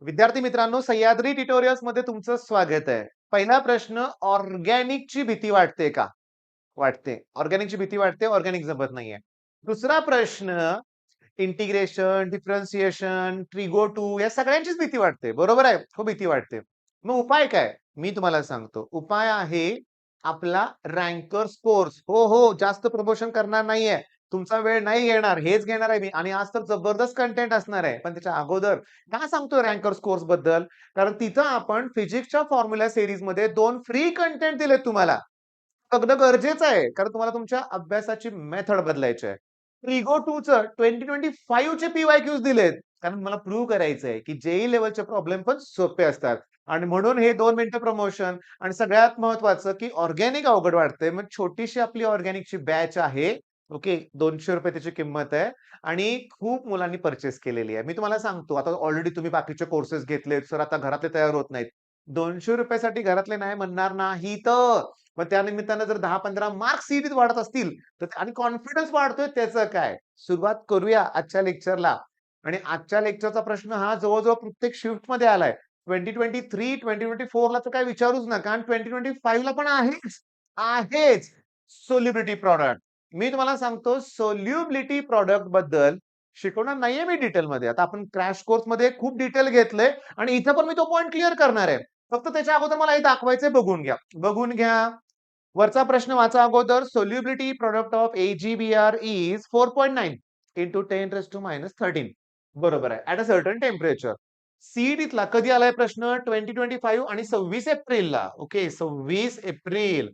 विद्यार्थी मित्रांनो, सह्याद्री ट्युटोरियल्स मध्ये तुमचं स्वागत आहे. पहिला प्रश्न, ऑर्गॅनिकची भीती वाटते का? वाटते. ऑर्गॅनिकची भीती वाटते, ऑर्गॅनिक जमत नाहीये. दुसरा प्रश्न, इंटिग्रेशन, डिफरन्शिएशन, ट्रिगो 2 या सगळ्यांचीच भीती वाटते. बरोबर आहे? खूप भीती वाटते. मग उपाय काय? मी तुम्हाला सांगतो. उपाय आहे आपला रँकर्स कोर्स. हो, हो. जास्त प्रमोशन करणार नाहीये. तुमचा वेळ नाही घेणार. हेच घेणार आहे मी आणि आज तर जबरदस्त कंटेंट असणार आहे. पण त्याच्या अगोदर का सांगतोय रँकर्स कोर्स बद्दल? कारण तिथं आपण फिजिक्सच्या फॉर्म्युला सीरीजमध्ये 2 फ्री कंटेंट दिलेत तुम्हाला. बघणं गरजेचं आहे. कारण तुम्हाला तुमच्या अभ्यासाची मेथड बदलायची आहे. ट्रिगो 2 चं 2025 चे पी-वाय-क्यूज दिलेत. कारण मला प्रूव्ह करायचंय, की जेईई लेव्हलचे प्रॉब्लेम पण सोपे असतात. आणि म्हणून हे 2 मिनिटं प्रमोशन आणि सगळ्यात महत्त्वाचं, की ऑर्गॅनिक अवघड वाटतंय. मग छोटीशी आपली ऑर्गॅनिकची बॅच आहे. ओके. ₹200 त्याची किंमत आहे आणि खूप मुलांनी पर्चेस केलेली आहे. मी तुम्हाला सांगतो, आता ऑलरेडी तुम्ही बाकीचे कोर्सेस घेतलेत, सर आता घरातले तयार होत नाहीत. ₹200 साठी घरातले नाही म्हणणार नाहीत. मग त्यानिमित्तानं जर 10-15 मार्क्स सीईटीत वाढत असतील, तर आणि कॉन्फिडन्स वाढतोय त्याचं काय? सुरुवात करूया आजच्या लेक्चरला. आणि आजच्या लेक्चरचा प्रश्न हा जवळ-जवळ प्रत्येक शिफ्टमध्ये आलाय. 2023, 2024 ला तर काही विचारूच नका आणि 2025 ला पण आहेच. आहेच. Solubility product. मी तुम्हाला सांगतो सोल्युबिलिटी प्रॉडक्ट बद्दल शिकवणार नाहीये मी डिटेलमध्ये. आता आपण क्रॅश कोर्समध्ये खूप डिटेल घेतलंय आणि इथं पण मी तो पॉइंट क्लिअर करणार आहे. फक्त त्याच्या अगोदर मला हे दाखवायचंय, बघून घ्या. बघून घ्या. वरचा प्रश्न वाचा अगोदर. Solubility product of AgBr is 4.9 into 10⁻13. बरोबर आहे. At a certain temperature. सीईटीतला कधी आलाय प्रश्न? 2025 आणि 26 एप्रिलला. Okay, 26 April.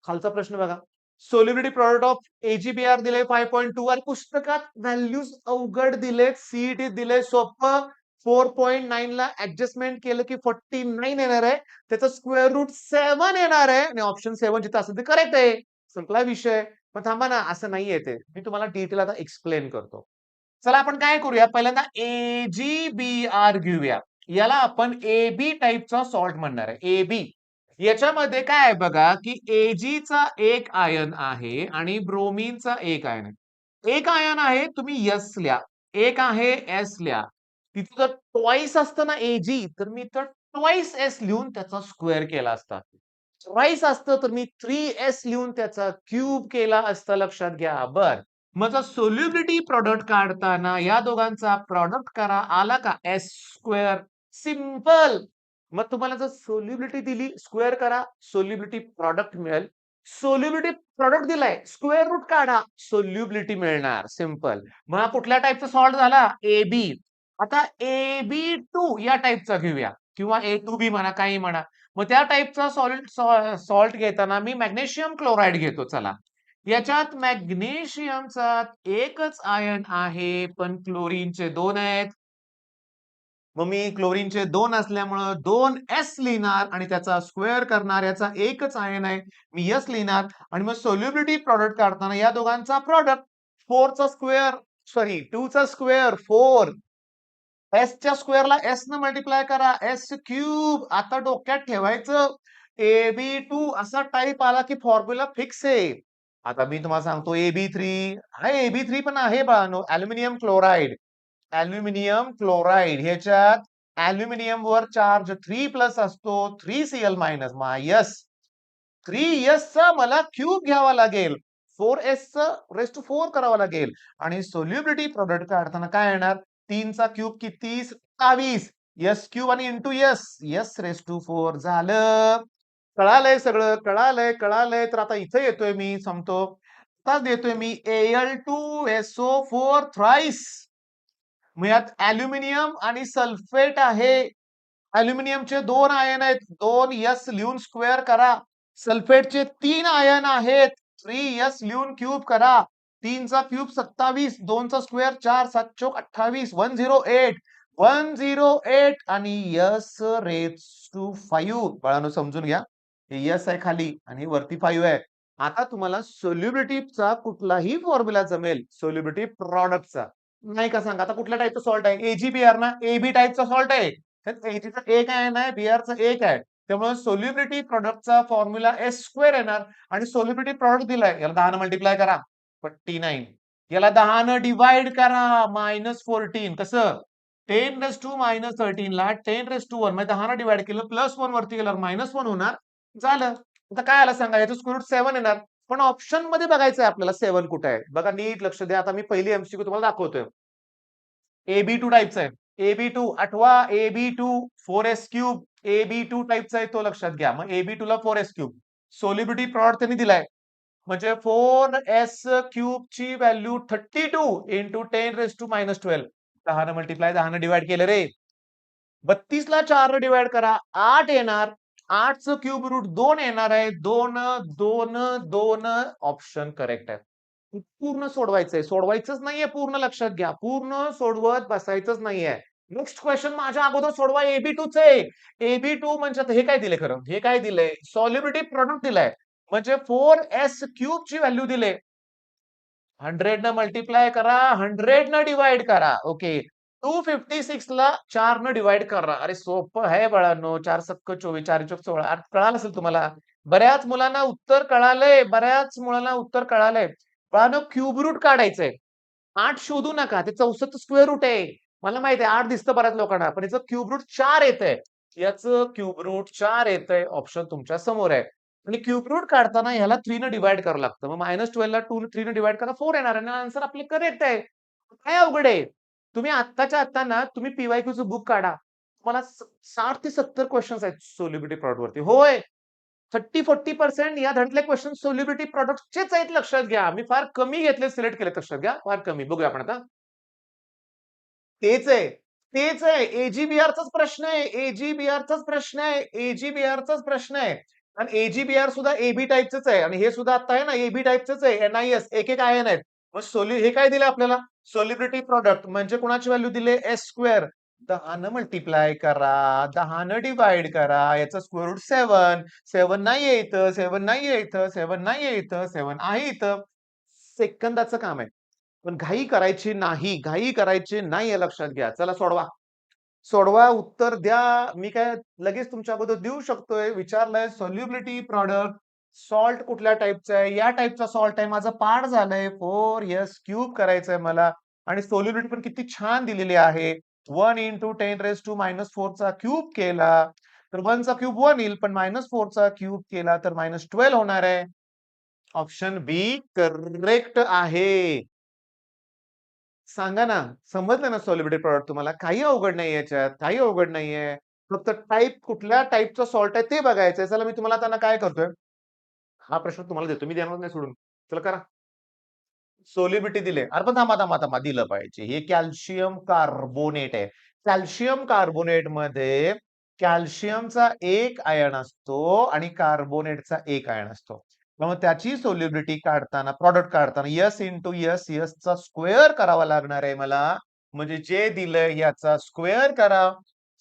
खालचा प्रश्न बघा. सोल्युबिलिटी प्रॉडक्ट ऑफ AgBr दिले 5.2 आणि पुस्तकात व्हॅल्यूज अवघड दिलेत, सीईटीत दिले सोपं. 4.9 ला ऍडजस्टमेंट केलं की 49 येणार आहे. त्याचं स्क्वेअर रूट 7 येणार आहे आणि ऑप्शन 7 जिथं असेल ते करेक्ट आहे. संपला विषय. पण थांबा ना, असं नाहीये ते. मी तुम्हाला डिटेल आता एक्सप्लेन करतो. चला आपण काय करूया, पहिल्यांदा AgBr घेऊया. याला आपण AB टाइपचा सॉल्ट म्हणणार आहे. AB. याच्यामध्ये काय आहे बघा, की Ag एक आयन आहे आणि ब्रोमीनचा एक आयन आहे. एक आयन आहे, तुम्ही S लिहा. एक आहे S लिहा. तिथे जर ट्वाइस असतं ना Ag, तर मी तर ट्वाइस S लिहून त्याचा स्क्वेअर केला असता. ट्वाइस असतं तर मी 3S लिहून त्याचा क्यूब केला असता. लक्षात घ्या. बरं. मग सोल्युबिलिटी प्रॉडक्ट काढताना या दोघांचा प्रॉडक्ट करा. आला का S स्क्वेअर? सिंपल. मग तुम्हाला जर सोल्युबिलिटी दिली, स्क्वेअर करा, सोल्युबिलिटी प्रॉडक्ट मिळेल. सोल्युबिलिटी प्रॉडक्ट दिलाय, स्क्वेअर रूट काढा, सोल्युबिलिटी मिळणार. सिंपल. मग हा कुठल्या टाइपचा सॉल्ट झाला? AB. आता AB2 या टाइपचा घेऊया किंवा A2B म्हणा, काही म्हणा. मग त्या टाइपचा सॉल्ट घेताना मी मॅग्नेशियम क्लोराईड घेतो. चला. याच्यात मॅग्नेशियमचा एकच आयन आहे, पण क्लोरीनचे 2 आहेत. मग मी क्लोरीनचे 2 असल्यामुळं 2S लिहिणार आणि त्याचा स्क्वेअर करणार. याचा एकच आयन आहे. मी S लिहिणार आणि मग सोल्युबिलिटी प्रॉडक्ट काढताना या दोघांचा प्रॉडक्ट 4 चा स्क्वेअर, सॉरी 2 चा स्क्वेअर 4. S च्या स्क्वेअरला S न मल्टिप्लाय करा. S cube. आता डोक्यात ठेवायचं. AB2 असा टाइप आला की फॉर्म्युला फिक्स आहे. आता मी तुम्हाला सांगतो AB3. हा AB3 पण आहे बाळांनो. Aluminium chloride. अॅल्युमिनियम क्लोराईड ह्याच्यात अॅल्युमिनियम वर चार्ज 3+ असतो. 3Cl- मायस 3s चा मला क्यूब घ्यावा लागेल. 4s चा रेस टू 4 करावा लागेल आणि सोल्युबिलिटी प्रॉडक्ट काढताना काय येणार? 3 चा क्यूब किती? 27. S क्यूब आणि into S. S raise to 4 झालं. कळालंय सगळं. कळालंय, कळालंय. तर आता इथे येतोय मी, सांगतो. आता देतोय मी Al2SO4 थ्राइस. मग यात अॅल्युमिनियम आणि सल्फेट आहे. अॅल्युमिनियमचे 2 आयन आहेत. 2s लिहून स्क्वेअर करा. सल्फेटचे 3 आयन आहेत. 3s लिहून क्यूब करा. 3 चा क्यूब 27, 2 चा स्क्वेअर 4, 7 चोक 28, 108. 108 आणि S रेज टू 5. बाळांनो समजून घ्या. हे S आहे खाली आणि वरती 5 आहे. आता तुम्हाला सोल्युबिलिटीचा कुठलाही फॉर्म्युला जमेल, सोल्युबिलिटी प्रॉडक्टचा. नाही का सांगा? आता कुठल्या टाइपचा सॉल्ट आहे? AgBr ना? AB टाइपचा सॉल्ट आहे. एजीचा एक आहे ना, बीआरचा एक आहे. त्यामुळे सोल्युबिलिटी प्रॉडक्टचा फॉर्म्युला S स्क्वेअर येणार आणि सोल्युबिलिटी प्रॉडक्ट दिलाय. याला 10 मल्टिप्लाय करा. 49. याला 10 डिवाइड करा. -14. कसं? 10⁻13 ला 10⁻1 म्हणजे 10 डिवाइड केलं +1 वरती गेल्यावर -1 होणार. झालं. आता काय आलं सांगा, याचं स्क्वेअर रूट 7 येणार. पण ऑप्शन मध्ये बघायचंय आपल्याला 7 कुठे आहे. बघा नीट लक्ष द्या. आता मी पहिली एमसीक्यू तुम्हाला दाखवतोय. AB2 टाईपचा आहे. AB2 आठवा AB2 4s³ AB2 टाईपचा आहे तो लक्षात घ्या. मग AB2 ला 4s³. सोल्युबिलिटी प्रॉडक्ट त्यांनी दिलाय. म्हणजे 4s³ ची व्हॅल्यू 32 इंटू 10⁻⁻12. 10 ने मल्टिप्लाय 10 ने डिवाइड केलं रे. 32 ला 4 ने डिवाइड करा 8 येणार. 8चं क्यूब रूट 2 येणार आहे. 2 2 2 ऑप्शन करेक्ट आहे. पूर्ण सोडवायचंय. सोडवायचंच नाहीये पूर्ण लक्षात घ्या. पूर्ण सोडवत बसायचंच नाहीये. नेक्स्ट क्वेश्चन माझ्या अगोदर सोडवा AB2 चे. AB2 म्हणजे आता हे काय दिले खरं? हे काय दिलंय? सॉल्युबिलिटी प्रॉडक्ट दिलाय. म्हणजे 4s³ ची व्हॅल्यू दिले. 100 न मल्टिप्लाय करा, 100 न डिवाइड करा. ओके. 256 ला 4 न डिवाइड करा. अरे सोपं आहे बाळांनो. 4 सक्क 24, 4 चोक 16. आता कळालं असेल तुम्हाला. बऱ्याच मुलांना उत्तर कळालंय. बऱ्याच मुलांना उत्तर कळालंय. बाळांनो क्यूब रूट काढायचंय. 8 शोधू नका. ते 64 स्क्वेअर रूट आहे. मला माहिती आहे 8 दिसतं बऱ्याच लोकांना. पण याचं क्यूब रूट 4 येतंय. याचं क्यूब रूट 4 येतंय. ऑप्शन तुमच्या समोर आहे. आणि क्यूब रूट काढताना ह्याला 3 ने डिवाइड करावं लागतं. मग -12 ला 2 3 ने डिवाइड करा 4 येणार आणि आन्सर आपले करेक्ट आहे. काय अवघड आहे? तुम्ही आत्ताच्या आत्ता ना तुम्ही पी-वाय-क्यूचं बुक काढा. तुम्हाला 60 ते 70 क्वेशन्स आहेत सोल्युबिलिटी प्रॉडक्ट वरती. होय. 30-40% या धडले क्वेश्चन सोल्युबिलिटी प्रॉडक्टचेच आहेत लक्षात घ्या. मी फार कमी घेतले सिलेक्ट केले लक्षात घ्या. फार कमी. बघूया आपण आता. तेच आहे. तेच आहे. AGBRचाच प्रश्न आहे. AGBRचाच प्रश्न आहे. AGBRचाच प्रश्न आहे. आणि AGBR सुद्धा AB टाइपचंच आहे आणि हे सुद्धा आता आहे ना AB टाइपचंच आहे. NIS एक-एक आयन आहेत. मग हे काय दिलं आपल्याला? सॉल्युबिलिटी प्रॉडक्ट म्हणजे कोणाची व्हॅल्यू दिली? S². 10 न मल्टिप्लाय करा, 10 न डिवाइड करा. याचं स्क्वेअर रूट 7. 7 नाहीये इथं, 7 नाहीये इथं, 7 नाहीये इथं, 7 आहे इथं. सेकंदाचं काम आहे. पण घाई करायची नाही. घाई करायची नाही हे लक्षात घ्या. चला सोडवा. सोडवा, उत्तर द्या. मी काय लगेच तुमच्या अगोदर देऊ शकतोय. विचारलंय सॉल्युबिलिटी प्रॉडक्ट. सॉल्ट कुठल्या टाइपचा आहे? या टाइपचा सॉल्ट आहे. माझं पाठ झालंय. 4s³ करायचंय मला आणि सॉल्युबिलिटी पण किती छान दिलेली आहे. 1 इंटू 10⁻⁻4 चा क्यूब केला तर 1 चा क्यूब 1 येईल, पण -4 चा क्यूब केला तर -12 होणार आहे. ऑप्शन बी करेक्ट आहे. सांगा ना, समजलं ना सॉल्युबिलिटी प्रॉडक्ट तुम्हाला? काही अवघड नाही याच्यात, काही अवघड नाहीये. फक्त कुठल्या टाइपचा सॉल्ट आहे ते बघायचंय. चला मी तुम्हाला आता काय करतोय, हा प्रश्न तुम्हाला देतो. मी देणार नाही सोडून. चला करा. सॉल्युबिलिटी दिले. अरे पण थांबा, थांबा, थांबा. दिलं पाहिजे. हे कॅल्शियम कार्बोनेट आहे. कॅल्शियम कार्बोनेटमध्ये कॅल्शियमचा एक आयन असतो आणि कार्बोनेटचा एक आयन असतो. मग त्याची सॉल्युबिलिटी काढताना, प्रॉडक्ट काढताना S इंटू S चा स्क्वेअर करावा लागणार आहे मला. म्हणजे जे दिलंय याचा स्क्वेअर करा.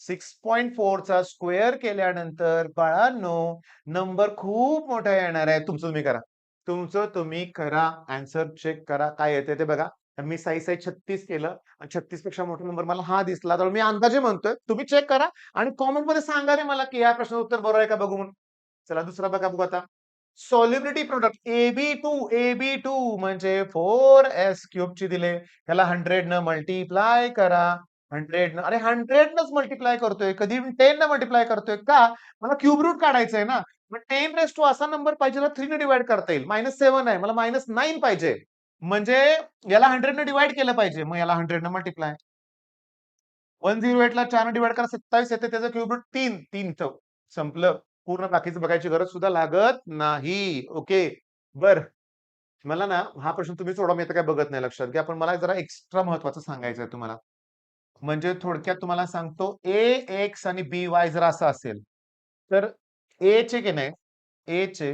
6.4 चा स्क्वेअर केल्यानंतर बाळांनो नंबर खूप मोठा येणार आहे. तुमचं तुम्ही करा. तुमचं तुम्ही करा. आन्सर चेक करा. काय येते ते बघा. मी साई 36 केलं आणि 36 पेक्षा मोठा नंबर मला हा दिसला. तर मी अंदाजे म्हणतोय. तुम्ही चेक करा आणि कॉमेंटमध्ये सांगा रे मला, की या प्रश्नाचं उत्तर बरोबर आहे का बघू म्हणून. चला दुसरा बघू आता. सॉल्युबिलिटी प्रॉडक्ट AB2 म्हणजे 4s³ ची दिले. त्याला 100 न मल्टिप्लाय करा. 100 न अरे 100 नच मल्टिप्लाय करतोय. कधी 10 न मल्टिप्लाय करतोय का? मला क्यूब रूट काढायचंय ना. मग 10 असा नंबर पाहिजे ना 3 ने डिवाइड करता येईल. -7 आहे. मला -9 पाहिजे. म्हणजे याला 100 ने डिवाइड केलं पाहिजे. मग याला 100 न मल्टिप्लाय. 108 ला 4 ने डिवाइड करा 27 येते. त्याचं क्यूब रूट 3. 3 इथं संपलं. पूर्ण बाकीचं बघायची गरज सुद्धा लागत नाही. ओके. बरं. मला ना हा प्रश्न तुम्ही सोडवा मी आता काय बघत नाही लक्षात घ्या. पण मला जरा एक्स्ट्रा महत्त्वाचं सांगायचंय तुम्हाला. म्हणजे थोडक्यात तुम्हाला सांगतो Ax आणि By जर असं असेल, तर Aचे की नाही, Aचे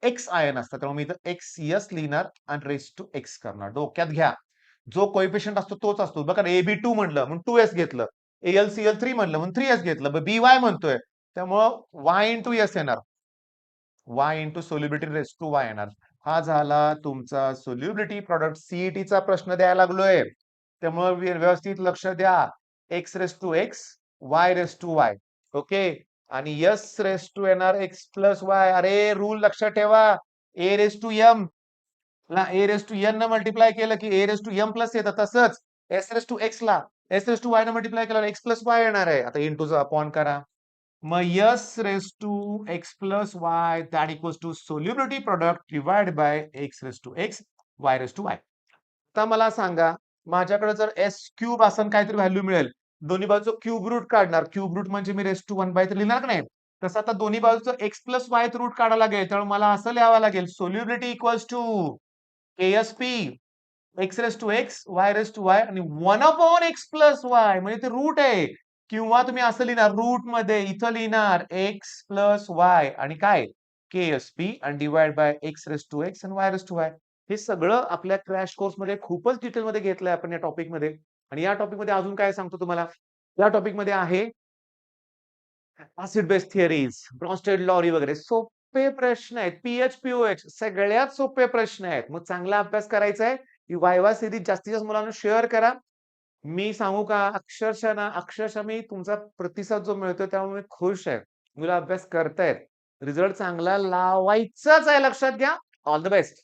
एक्स आयन असतात. त्यामुळे मी इथं XS लिहिणार आणि रेज टू एक्स करणार. डोक्यात घ्या. जो कोएफिशियंट असतो तोच असतो. बघा AB2 म्हणलं म्हणून 2s घेतलं. AlCl3 म्हणलं म्हणून 3s घेतलं. By म्हणतोय त्यामुळं y इंटू S येणार. y into solubility raise to y येणार. हा झाला तुमचा सोल्युबिलिटी प्रॉडक्ट सीईटीचा प्रश्न द्यायला लागलोय. त्यामुळे व्यवस्थित लक्ष द्या. x raise to x, y raise to y. Okay. आणि S रेज टू येणार x प्लस वाय. अरे रूल लक्षात ठेवा. A रेज टू m ला A रेज टू n न मल्टिप्लाय केलं की A raise to m plus येतं. तसंच S रेज टू x ला एस रेस टू वाय ने मल्टिप्लाय केल्यावर एक्स प्लस वाय येणार आहे. आता इंटूचा अपॉन करा. मग S raise to x plus y that equals to solubility product divide by x raise to x y raise to y. आता मला सांगा, माझ्याकडे जर एस क्यूब असं काहीतरी व्हॅल्यू मिळेल, दोन्ही बाजूचं क्यूब रूट काढणार. क्यूब रूट म्हणजे मी रेस टू 1/3 लिहिणार का नाही? तसं आता दोन्ही बाजूचं एक्स प्लस वाय रूट काढायला लागेल. त्यामुळे मला असं लिहावं लागेल, solubility equals to ASP x raise to x y raise to y आणि 1/(x + y) म्हणजे ते रूट आहे. किंवा तुम्ही असं लिहिणार, रूट मध्ये इथं लिहिणार एक्स प्लस वाय आणि काय केएसपी आणि divide by x raise to x आणि वाय रेस टू वाय. हे सगळं आपल्या क्रॅश कोर्स मध्ये खूपच डिटेल मध्ये घेतलंय आपण या टॉपिक मध्ये. आणि या टॉपिक मध्ये अजून काय सांगतो तुम्हाला, या टॉपिक मध्ये आहे acid base theories, Bronsted Lowry वगैरे सोपे प्रश्न आहेत. पीएच सगळ्यात सोपे प्रश्न आहेत. मग चांगला अभ्यास करायचा आहे. ही वायवा सिरीज जास्तीत जास्त मुलांना शेअर करा. मी सांगू का, अक्षरशः मी तुमचा प्रतिसाद जो मिळतोय त्यामुळे मी खुश आहे. मुलं अभ्यास करतायत. रिझल्ट चांगला लावायचाच आहे, लक्षात घ्या. All the best.